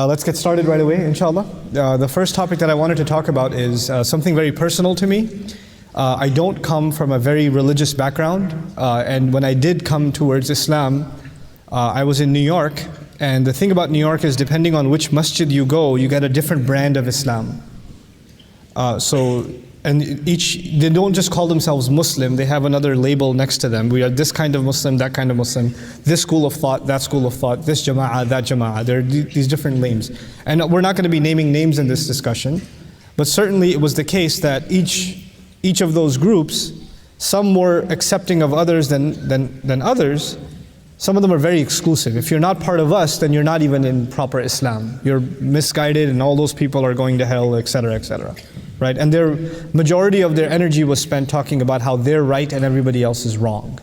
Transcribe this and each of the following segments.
Let's get started right away, inshallah. The first topic that I wanted to talk about is something very personal to me. I don't come from a very religious background, and when I did come towards Islam, I was in New York, and the thing about New York is depending on which masjid you go, you get a different brand of Islam. They don't just call themselves Muslim, they have another label next to them. We are this kind of Muslim, that kind of Muslim, this school of thought, that school of thought, this jama'ah, that jama'ah. There are these different names. And we're not going to be naming names in this discussion, but certainly it was the case that each of those groups, some more accepting of others than others, some of them are very exclusive. If you're not part of us, then you're not even in proper Islam. You're misguided and all those people are going to hell, etc., etc. Right? And their majority of their energy was spent talking about how they're right and everybody else is wrong.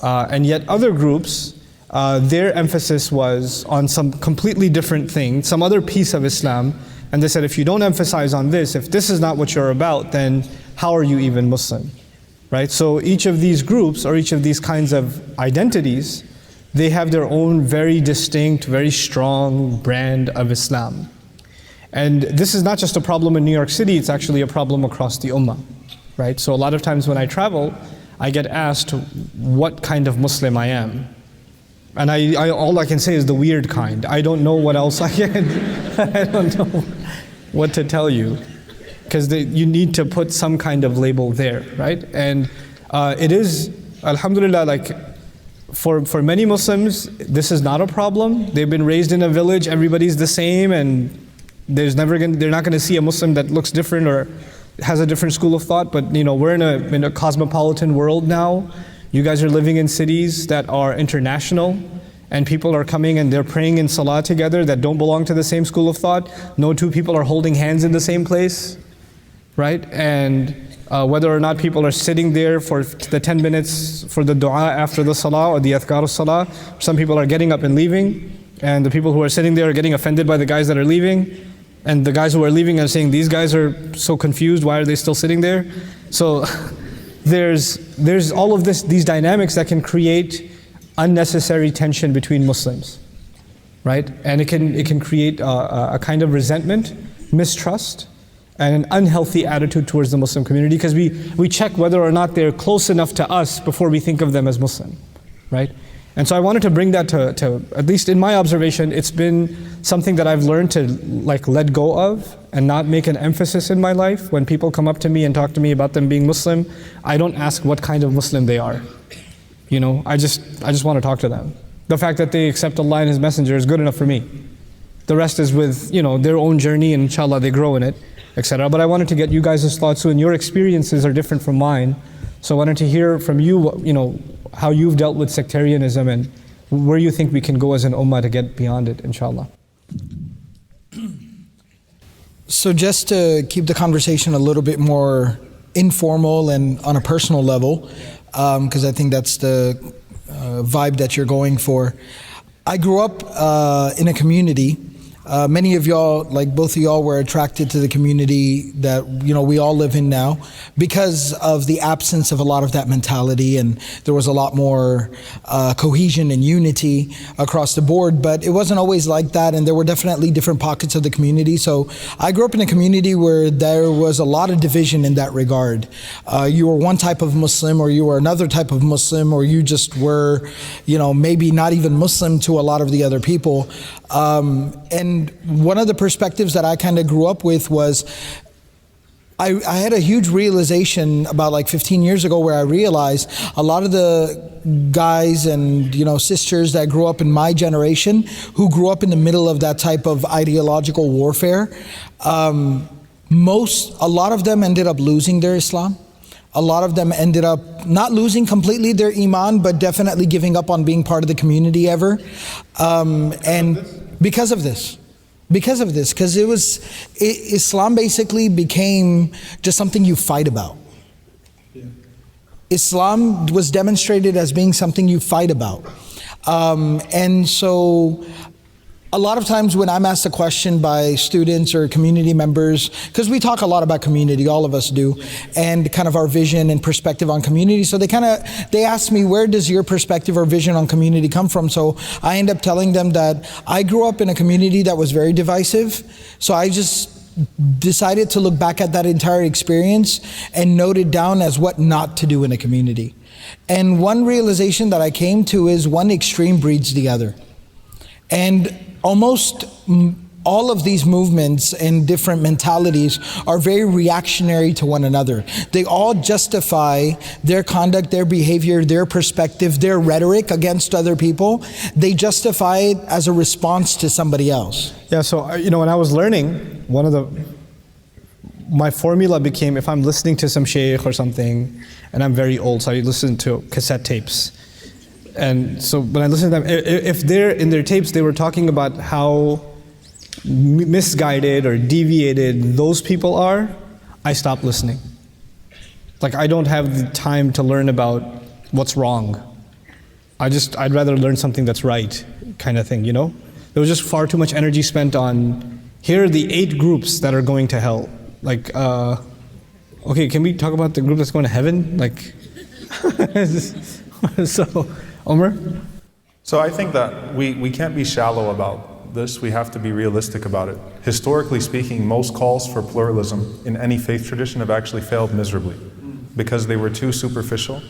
And yet other groups, their emphasis was on some completely different thing, some other piece of Islam, and they said, if you don't emphasize on this, if this is not what you're about, then how are you even Muslim? Right? So each of these groups, or each of these kinds of identities, they have their own very distinct, very strong brand of Islam. And this is not just a problem in New York City, it's actually a problem across the ummah, right? So a lot of times when I travel, I get asked what kind of Muslim I am. And all I can say is the weird kind. I don't know what else I can, I don't know what to tell you. Because you need to put some kind of label there, right? And it is, alhamdulillah, like for many Muslims, this is not a problem. They've been raised in a village, everybody's the same, and they're not going to see a Muslim that looks different or has a different school of thought. But you know, we're in a cosmopolitan world now. You guys are living in cities that are international, and people are coming and they're praying in salah together that don't belong to the same school of thought. No two people are holding hands in the same place, right? And whether or not people are sitting there for the 10 minutes for the dua after the salah or the adhkar al-salah, some people are getting up and leaving, and the people who are sitting there are getting offended by the guys that are leaving. And the guys who are leaving are saying, these guys are so confused, why are they still sitting there? So there's all of these dynamics that can create unnecessary tension between Muslims, right? And it can create a kind of resentment, mistrust, and an unhealthy attitude towards the Muslim community, because we check whether or not they're close enough to us before we think of them as Muslim, right? And so I wanted to bring that to at least in my observation, it's been something that I've learned to let go of and not make an emphasis in my life. When people come up to me and talk to me about them being Muslim, I don't ask what kind of Muslim they are. You know, I just want to talk to them. The fact that they accept Allah and His Messenger is good enough for me. The rest is with, you know, their own journey, and inshallah they grow in it, etc. But I wanted to get you guys' thoughts too, and your experiences are different from mine. So I wanted to hear from you, you know, how you've dealt with sectarianism and where you think we can go as an ummah to get beyond it, inshallah. So just to keep the conversation a little bit more informal and on a personal level, because I think that's the vibe that you're going for. I grew up in a community. Many of y'all, like both of y'all, were attracted to the community that, you know, we all live in now because of the absence of a lot of that mentality, and there was a lot more cohesion and unity across the board, but it wasn't always like that, and there were definitely different pockets of the community. So I grew up in a community where there was a lot of division in that regard. You were one type of Muslim, or you were another type of Muslim, or you just were, you know, maybe not even Muslim to a lot of the other people. And one of the perspectives that I kind of grew up with was, I had a huge realization about like 15 years ago where I realized a lot of the guys and, you know, sisters that grew up in my generation who grew up in the middle of that type of ideological warfare, a lot of them ended up losing their Islam. A lot of them ended up not losing completely their Iman, but definitely giving up on being part of the community ever. And because of this, because Islam basically became just something you fight about. Yeah. Islam was demonstrated as being something you fight about. And so A lot of times when I'm asked a question by students or community members, because we talk a lot about community, all of us do, and kind of our vision and perspective on community. So they ask me, where does your perspective or vision on community come from? So I end up telling them that I grew up in a community that was very divisive. So I just decided to look back at that entire experience and note it down as what not to do in a community. And one realization that I came to is one extreme breeds the other. And almost all of these movements and different mentalities are very reactionary to one another. They all justify their conduct, their behavior, their perspective, their rhetoric against other people. They justify it as a response to somebody else. Yeah, so when I was learning, my formula became, if I'm listening to some shaykh or something, and I'm very old, so I listen to cassette tapes. And so when I listen to them, if they're in their tapes, they were talking about how misguided or deviated those people are, I stop listening. Like, I don't have the time to learn about what's wrong. I'd rather learn something that's right, kind of thing, There was just far too much energy spent on, here are the 8 groups that are going to hell. Like, okay, can we talk about the group that's going to heaven? Like, so, Omar? So I think that we can't be shallow about this. We have to be realistic about it. Historically speaking, most calls for pluralism in any faith tradition have actually failed miserably because they were too superficial.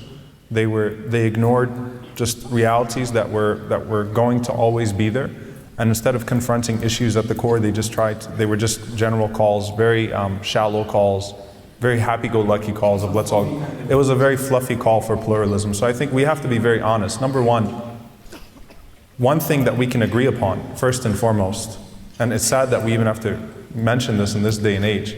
They ignored just realities that were going to always be there. And instead of confronting issues at the core, they were just general calls, very shallow calls, very happy-go-lucky calls of let's all. It was a very fluffy call for pluralism. So I think we have to be very honest. Number one thing that we can agree upon, first and foremost, and it's sad that we even have to mention this in this day and age,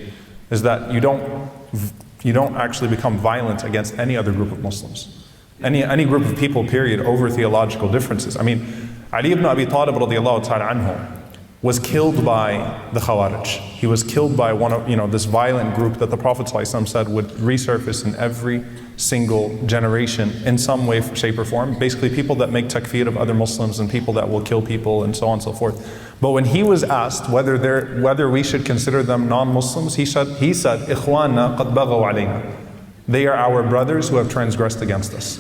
is that you don't actually become violent against any other group of Muslims. Any group of people, period, over theological differences. I mean, Ali ibn Abi Talib radiallahu ta'ala anhu was killed by the Khawarij. He was killed by one of, this violent group that the Prophet ﷺ said would resurface in every single generation in some way, shape or form. Basically people that make takfir of other Muslims and people that will kill people and so on and so forth. But when he was asked whether we should consider them non-Muslims, he said, إِخْوَانَا قَدْ بَغَوْا عَلَيْنَا. They are our brothers who have transgressed against us.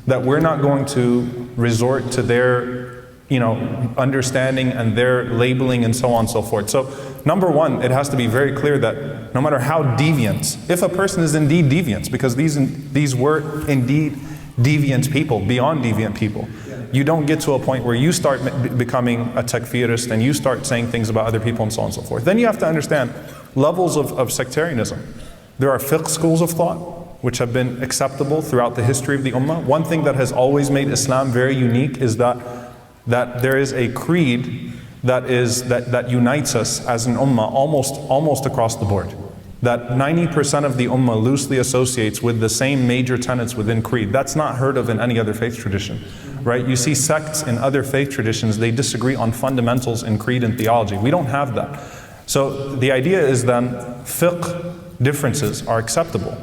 That we're not going to resort to their understanding and their labeling and so on and so forth. So number one, it has to be very clear that no matter how deviant, if a person is indeed deviant, because these were indeed deviant people, beyond deviant people, you don't get to a point where you start becoming a takfirist and you start saying things about other people and so on and so forth. Then you have to understand levels of sectarianism. There are fiqh schools of thought which have been acceptable throughout the history of the ummah. One thing that has always made Islam very unique is that there is a creed that unites us as an ummah almost across the board. That 90% of the ummah loosely associates with the same major tenets within creed. That's not heard of in any other faith tradition, right? You see sects in other faith traditions, they disagree on fundamentals in creed and theology. We don't have that. So the idea is then fiqh differences are acceptable.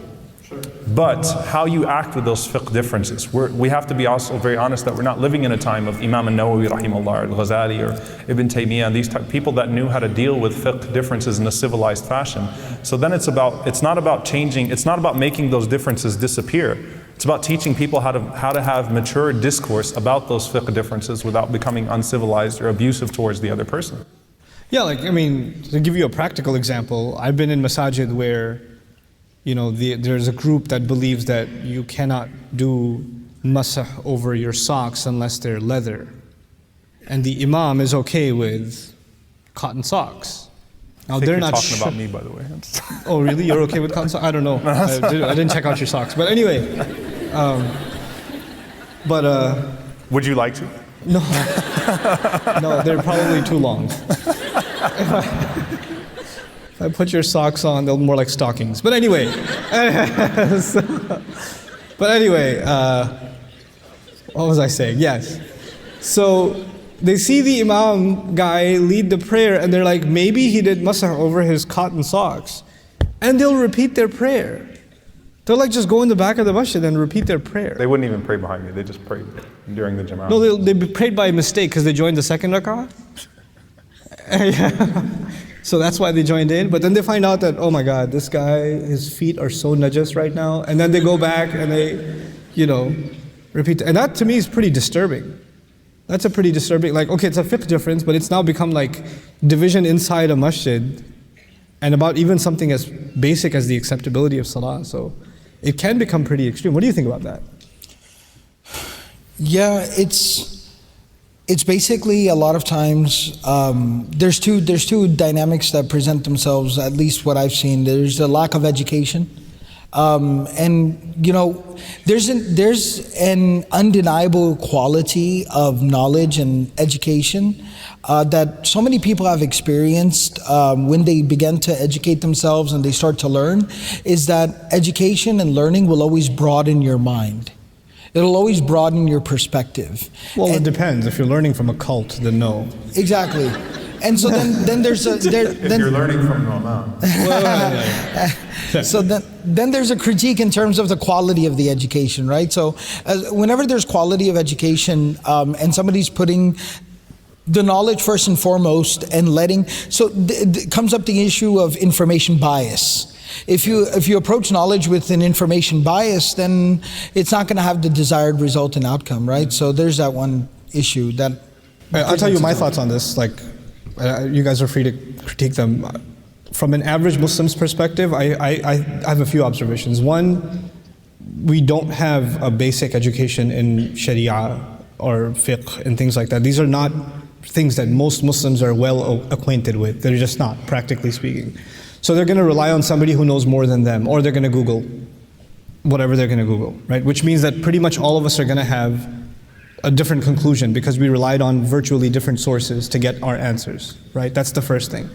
But how you act with those fiqh differences, we have to be also very honest that we're not living in a time of Imam al-Nawawi rahimahullah, Al-Ghazali or Ibn Taymiyyah, and these type people that knew how to deal with fiqh differences in a civilized fashion. So then it's not about making those differences disappear. It's about teaching people how to have mature discourse about those fiqh differences without becoming uncivilized or abusive towards the other person. Yeah, to give you a practical example, I've been in masajid where there's a group that believes that you cannot do masah over your socks unless they're leather. And the imam is okay with cotton socks. Now they're not talking about me, by the way. Oh really? You're okay with cotton socks? I don't know. I didn't check out your socks. But anyway, would you like to? No. No, they're probably too long. If I put your socks on, they'll be more like stockings. But anyway, what was I saying? Yes. So they see the imam guy lead the prayer and they're like, maybe he did masah over his cotton socks. And they'll repeat their prayer. They'll just go in the back of the masjid and repeat their prayer. They wouldn't even pray behind me. They just prayed during the jama'ah. No, they prayed by mistake because they joined the second rak'ah. Yeah. So that's why they joined in. But then they find out that, oh my God, this guy, his feet are so najas right now. And then they go back and they, repeat. And that to me is pretty disturbing. That's a pretty disturbing, like, okay, it's a fiqh difference, but it's now become like division inside a masjid and about even something as basic as the acceptability of salah. So it can become pretty extreme. What do you think about that? Yeah, it's basically a lot of times there's two dynamics that present themselves, at least what I've seen. There's a lack of education, and there's an undeniable quality of knowledge and education that so many people have experienced when they begin to educate themselves and they start to learn, is that education and learning will always broaden your mind. It'll always broaden your perspective. Well, it depends. If you're learning from a cult, then no. Exactly. And so then there's a... If you're learning from Nouman. So then there's a critique in terms of the quality of the education, right? So whenever there's quality of education and somebody's putting the knowledge first and foremost and letting... So comes up the issue of information bias. If you approach knowledge with an information bias, then it's not going to have the desired result and outcome, right? So there's that one issue that... I'll tell you my thoughts on this. Like, you guys are free to critique them. From an average Muslim's perspective, I have a few observations. One, we don't have a basic education in Sharia or fiqh and things like that. These are not things that most Muslims are well acquainted with. They're just not, practically speaking. So they're going to rely on somebody who knows more than them, or they're going to Google whatever they're going to Google, right? Which means that pretty much all of us are going to have a different conclusion because we relied on virtually different sources to get our answers, right? That's the first thing.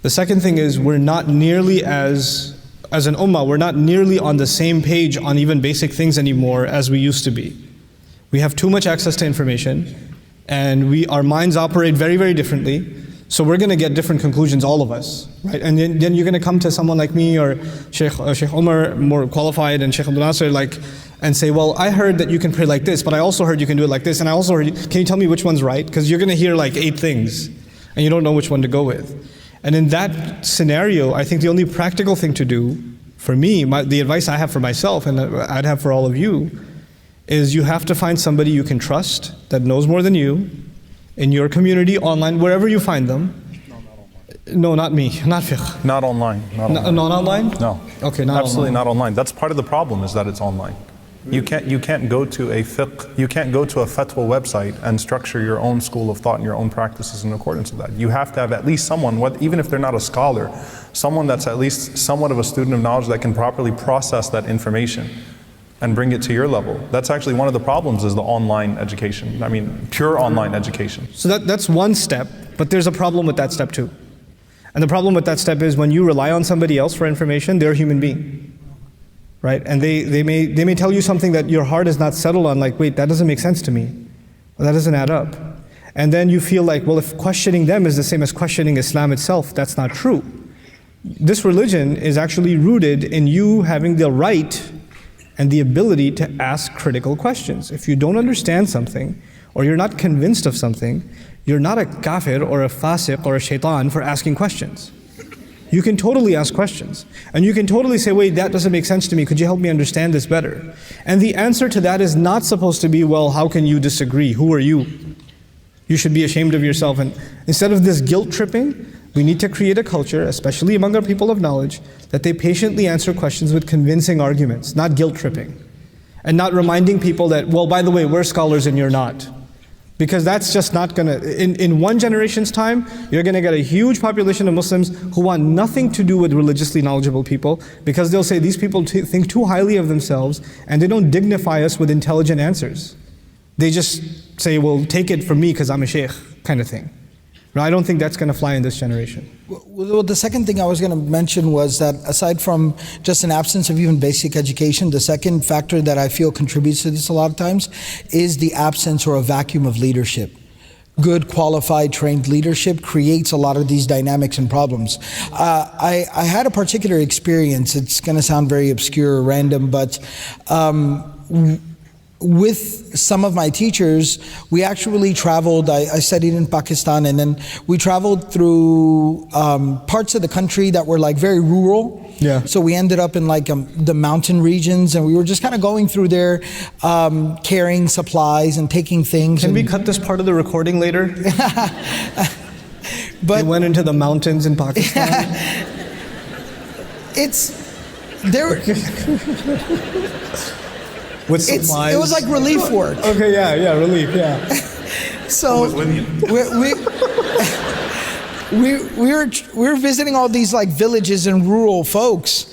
The second thing is we're not nearly as an ummah, we're not nearly on the same page on even basic things anymore as we used to be. We have too much access to information, and our minds operate very, very differently. So we're going to get different conclusions, all of us, right? And then you're going to come to someone like me or Sheikh Omar, more qualified, and Sheikh Abdul Nasir, and say, well, I heard that you can pray like this, but I also heard you can do it like this, and I also heard, can you tell me which one's right? Because you're going to hear like 8 things, and you don't know which one to go with. And in that scenario, I think the only practical thing to do, for me, the advice I have for myself, and I'd have for all of you, is you have to find somebody you can trust that knows more than you, in your community, online, wherever you find them. No, not me, not fiqh. Not online. Not online? No. Okay, not absolutely online. Not online. That's part of the problem, is that it's online. You can't go to a fiqh, you can't go to a fatwa website and structure your own school of thought and your own practices in accordance with that. You have to have at least someone, even if they're not a scholar, someone that's at least somewhat of a student of knowledge that can properly process that information and bring it to your level. That's actually one of the problems, is the online education. I mean, pure online education. So that's one step, but there's a problem with that step too. And the problem with that step is when you rely on somebody else for information, they're a human being, right? And they may tell you something that your heart is not settled on, like, wait, that doesn't make sense to me. Well, that doesn't add up. And then you feel like, well, if questioning them is the same as questioning Islam itself, that's not true. This religion is actually rooted in you having the right and the ability to ask critical questions. If you don't understand something, or you're not convinced of something, you're not a kafir or a fasiq or a shaitan for asking questions. You can totally ask questions. And you can totally say, wait, that doesn't make sense to me. Could you help me understand this better? And the answer to that is not supposed to be, well, how can you disagree? Who are you? You should be ashamed of yourself. And instead of this guilt tripping, we need to create a culture, especially among our people of knowledge, that they patiently answer questions with convincing arguments, not guilt tripping. And not reminding people that, well, by the way, we're scholars and you're not. Because that's just not going to, in one generation's time, you're going to get a huge population of Muslims who want nothing to do with religiously knowledgeable people, because they'll say these people think too highly of themselves and they don't dignify us with intelligent answers. They just say, well, take it from me because I'm a sheikh, kind of thing. I don't think that's going to fly in this generation. Well, the second thing I was going to mention was that aside from just an absence of even basic education, the second factor that I feel contributes to this a lot of times is the absence or a vacuum of leadership. Good, qualified, trained leadership creates a lot of these dynamics and problems. I had a particular experience. It's going to sound very obscure or random, but with some of my teachers, we actually traveled. I studied in Pakistan, and then we traveled through parts of the country that were like very rural. Yeah. So we ended up in like the mountain regions, and we were just kind of going through there, carrying supplies and taking things. Can we cut this part of the recording later? But you went into the mountains in Pakistan. With supplies. It was like relief work. Okay, yeah, relief, yeah. So we were visiting all these like villages and rural folks,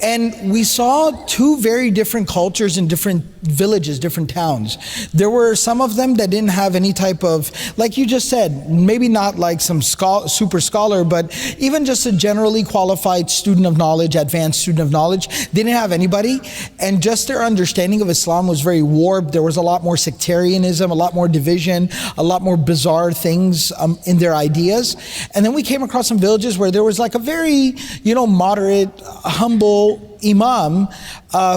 and we saw two very different cultures in different villages, different towns. There were some of them that didn't have any type of, like you just said, maybe not like some super scholar, but even just a generally qualified student of knowledge, advanced student of knowledge. They didn't have anybody, and just their understanding of Islam was very warped. There was a lot more sectarianism, a lot more division, a lot more bizarre things in their ideas. And then we came across some villages where there was like a very, moderate, humble imam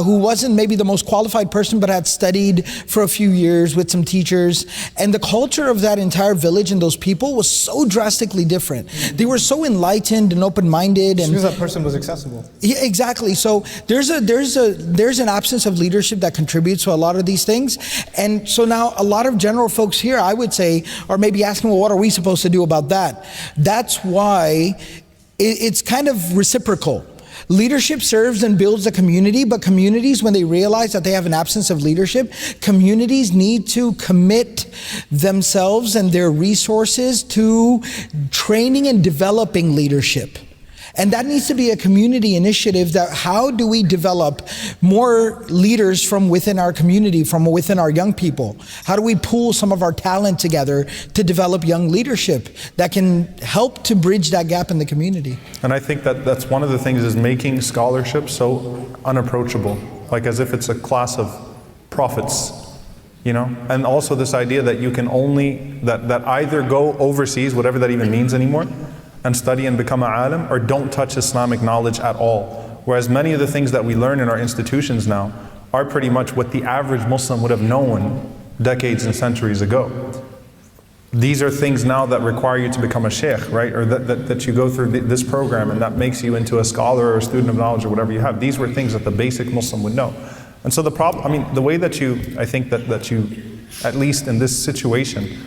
who wasn't maybe the most qualified person, but had studied for a few years with some teachers. And the culture of that entire village and those people was so drastically different. They were so enlightened and open-minded. And because that person was accessible. Yeah, exactly. So there's an absence of leadership that contributes to a lot of these things. And so now a lot of general folks here, I would say, are maybe asking, well, what are we supposed to do about that? That's why it's kind of reciprocal. Leadership serves and builds a community, but communities, when they realize that they have an absence of leadership, communities need to commit themselves and their resources to training and developing leadership. And that needs to be a community initiative. That how do we develop more leaders from within our community, from within our young people? How do we pool some of our talent together to develop young leadership that can help to bridge that gap in the community? And I think that that's one of the things, is making scholarship so unapproachable, like as if it's a class of prophets, and also this idea that you can only, that either go overseas, whatever that even means anymore, and study and become an alim, or don't touch Islamic knowledge at all. Whereas many of the things that we learn in our institutions now are pretty much what the average Muslim would have known decades and centuries ago. These are things now that require you to become a sheikh, right? Or that you go through this program and that makes you into a scholar or a student of knowledge or whatever you have. These were things that the basic Muslim would know. And so the problem, the way that I think that you, at least in this situation,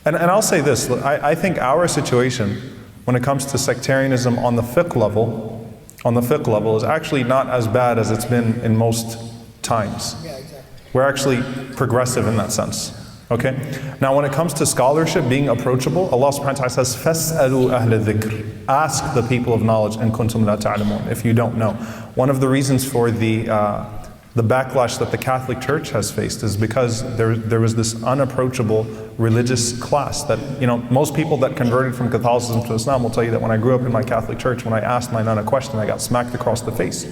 and I'll say this, I think our situation, when it comes to sectarianism on the fiqh level, is actually not as bad as it's been in most times. Yeah, exactly. We're actually progressive in that sense. Okay? Now when it comes to scholarship being approachable, Allah subhanahu wa ta'ala says, فَاسْأَلُوا أَهْلَ الذِّكْرِ. Ask the people of knowledge, إِن كُنْتُمْ لَا تَعْلَمُونَ, if you don't know. One of the reasons for the backlash that the Catholic Church has faced is because there was this unapproachable religious class that, most people that converted from Catholicism to Islam will tell you that when I grew up in my Catholic church, when I asked my nun a question, I got smacked across the face.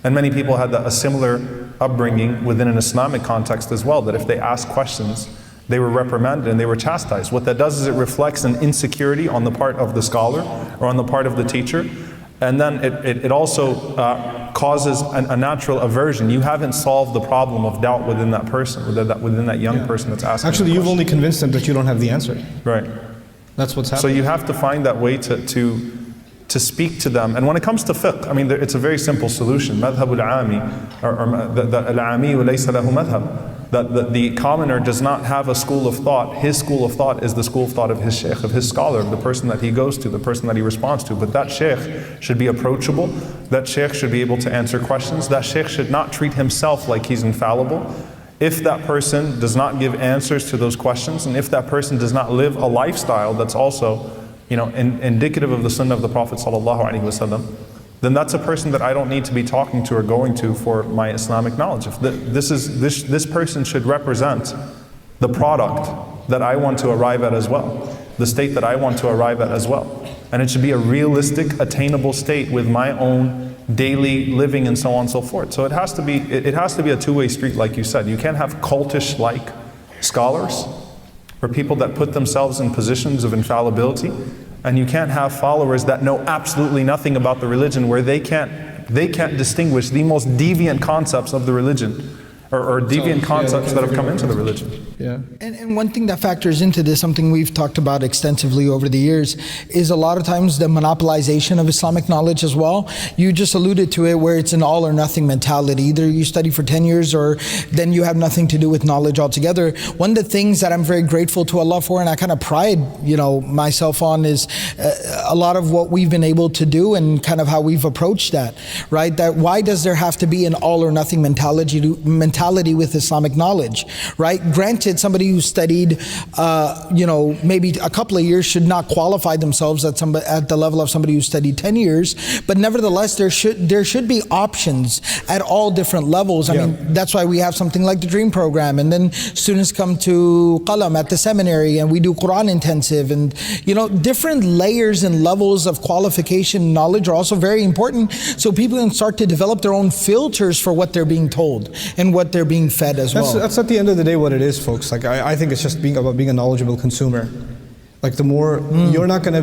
And many people had a similar upbringing within an Islamic context as well, that if they asked questions, they were reprimanded and they were chastised. What that does is it reflects an insecurity on the part of the scholar or on the part of the teacher. And then it also causes a natural aversion. You haven't solved the problem of doubt within that person, within that young person that's asking. Actually, you've only convinced them that you don't have the answer. Right. That's what's happening. So you have to find that way to speak to them. And when it comes to fiqh, it's a very simple solution. مذهب العامي, or العامي وليس له مذهب. That the commoner does not have a school of thought. His school of thought is the school of thought of his sheikh, of his scholar, of the person that he goes to, the person that he responds to. But that sheikh should be approachable. That sheikh should be able to answer questions. That sheikh should not treat himself like he's infallible. If that person does not give answers to those questions, and if that person does not live a lifestyle that's also, indicative of the sunnah of the Prophet ﷺ, then that's a person that I don't need to be talking to or going to for my Islamic knowledge. If this person should represent the product that I want to arrive at as well, the state that I want to arrive at as well. And it should be a realistic, attainable state with my own daily living and so on and so forth. So it has to be a two-way street, like you said. You can't have cultish-like scholars or people that put themselves in positions of infallibility. And you can't have followers that know absolutely nothing about the religion, where they can't distinguish the most deviant concepts of the religion or deviant concepts that have come into the religion. Yeah. And one thing that factors into this, something we've talked about extensively over the years, is a lot of times the monopolization of Islamic knowledge as well. You just alluded to it, where it's an all or nothing mentality. Either you study for 10 years or then you have nothing to do with knowledge altogether. One of the things that I'm very grateful to Allah for, and I kind of pride, myself on, is a lot of what we've been able to do and kind of how we've approached that, right? That why does there have to be an all or nothing mentality with Islamic knowledge, right? Granted, somebody who studied, maybe a couple of years should not qualify themselves at the level of somebody who studied 10 years, but nevertheless, there should be options at all different levels. I mean, that's why we have something like the Dream Program, and then students come to Qalam at the seminary, and we do Quran intensive, and different layers and levels of qualification and knowledge are also very important, so people can start to develop their own filters for what they're being told and what they're being fed as well. That's at the end of the day what it is, folks. Like I think it's just about being a knowledgeable consumer. Like the more you're not gonna,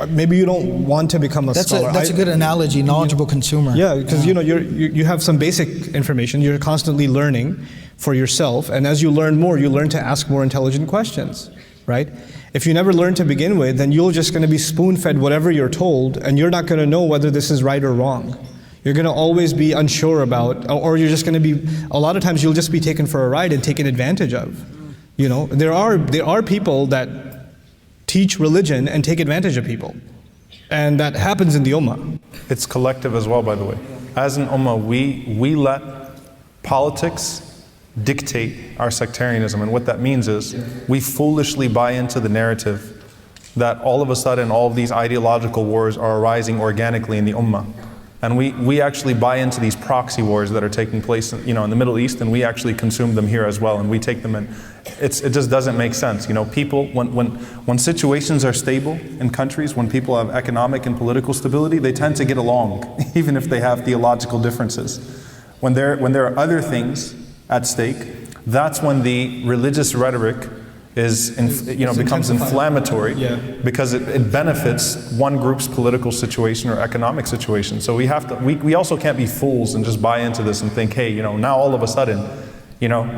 maybe you don't want to become a scholar. That's a good analogy, knowledgeable consumer. Yeah, because you have some basic information. You're constantly learning for yourself, and as you learn more, you learn to ask more intelligent questions, right? If you never learn to begin with, then you're just going to be spoon-fed whatever you're told, and you're not going to know whether this is right or wrong. You're going to always be unsure about, or you're just going to be, a lot of times you'll just be taken for a ride and taken advantage of. There are people that teach religion and take advantage of people. And that happens in the ummah. It's collective as well, by the way. As an ummah, we let politics dictate our sectarianism, and what that means is we foolishly buy into the narrative that all of a sudden all of these ideological wars are arising organically in the ummah, and we actually buy into these proxy wars that are taking place in the Middle East, and we actually consume them here as well, and we take them in. It just doesn't make sense. People, when situations are stable in countries, when people have economic and political stability, they tend to get along even if they have theological differences. When there are other things at stake, that's when the religious rhetoric becomes inflammatory, because it benefits one group's political situation or economic situation. So we also can't be fools and just buy into this and think, hey, now all of a sudden,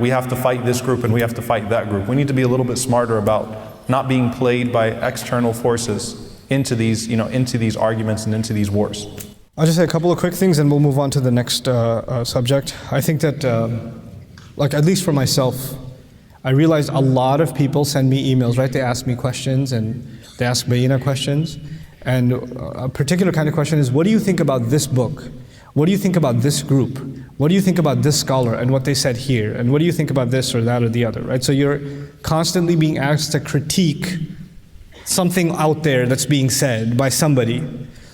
we have to fight this group and we have to fight that group. We need to be a little bit smarter about not being played by external forces into these arguments and into these wars. I'll just say a couple of quick things and we'll move on to the next subject. I think that, at least for myself, I realized a lot of people send me emails, right? They ask me questions and they ask Bayinah questions. And a particular kind of question is, what do you think about this book? What do you think about this group? What do you think about this scholar and what they said here? And what do you think about this or that or the other, right? So you're constantly being asked to critique something out there that's being said by somebody.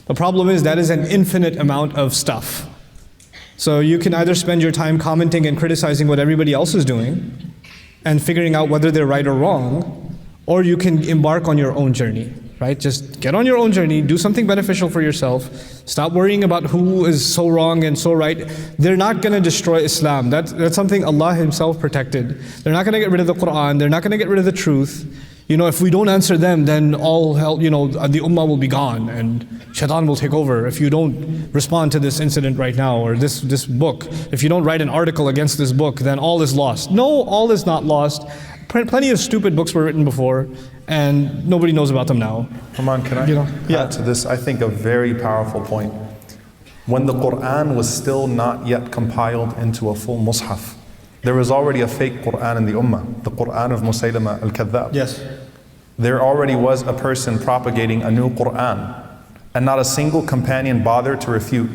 The problem is that is an infinite amount of stuff. So you can either spend your time commenting and criticizing what everybody else is doing and figuring out whether they're right or wrong, or you can embark on your own journey, right? Just get on your own journey, do something beneficial for yourself, stop worrying about who is so wrong and so right. They're not going to destroy Islam. That's something Allah Himself protected. They're not going to get rid of the Quran, they're not going to get rid of the truth. If we don't answer them, then all hell, the ummah will be gone and shaitan will take over. If you don't respond to this incident right now or this book, if you don't write an article against this book, then all is lost. No, all is not lost. Plenty of stupid books were written before and nobody knows about them now. Nouman, can I add to this? I think a very powerful point. When the Quran was still not yet compiled into a full mushaf, there was already a fake Quran in the ummah, the Quran of Musaylama al-Kadhab. Yes. There already was a person propagating a new Quran, and not a single companion bothered to refute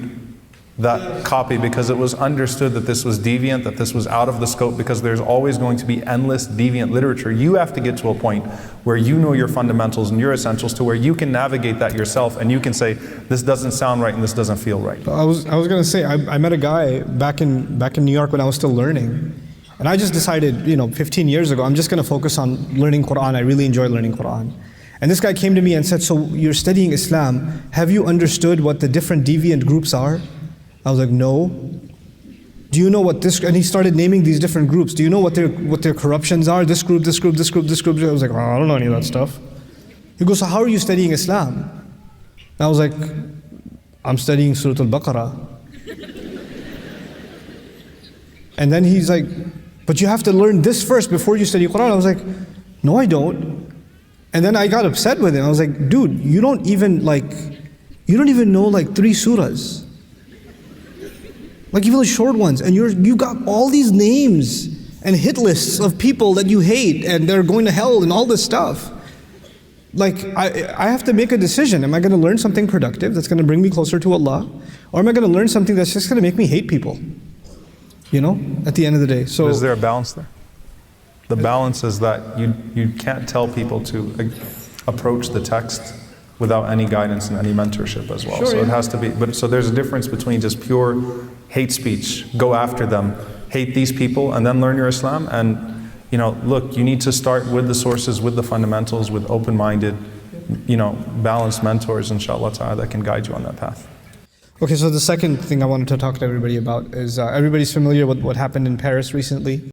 that copy, because it was understood that this was deviant, that this was out of the scope, because there's always going to be endless deviant literature. You have to get to a point where you know your fundamentals and your essentials, to where you can navigate that yourself and you can say, this doesn't sound right and this doesn't feel right. I was going to say, I met a guy back in New York when I was still learning. And I just decided, 15 years ago, I'm just going to focus on learning Quran. I really enjoy learning Quran. And this guy came to me and said, so you're studying Islam. Have you understood what the different deviant groups are? I was like, no. Do you know what this, and he started naming these different groups. Do you know what their corruptions are? This group, this group, this group, this group. I was like, oh, I don't know any of that stuff. He goes, so how are you studying Islam? And I was like, I'm studying Surah Al-Baqarah. And then he's like, but you have to learn this first before you study Quran. I was like, no, I don't. And then I got upset with him. I was like, dude, you don't even know like 3 surahs. Like even the short ones. And you got all these names and hit lists of people that you hate and they're going to hell and all this stuff. Like I have to make a decision. Am I going to learn something productive that's going to bring me closer to Allah? Or am I going to learn something that's just going to make me hate people? You know, at the end of the day. So is there a balance there? The balance is that you can't tell people to approach the text without any guidance and any mentorship as well. Sure, so yeah. it has to be, so there's a difference between just pure hate speech, go after them, hate these people, and then learn your Islam. And look, you need to start with the sources, with the fundamentals, with open-minded, balanced mentors, inshallah ta'ala, that can guide you on that path. Okay, so the second thing I wanted to talk to everybody about is everybody's familiar with what happened in Paris recently.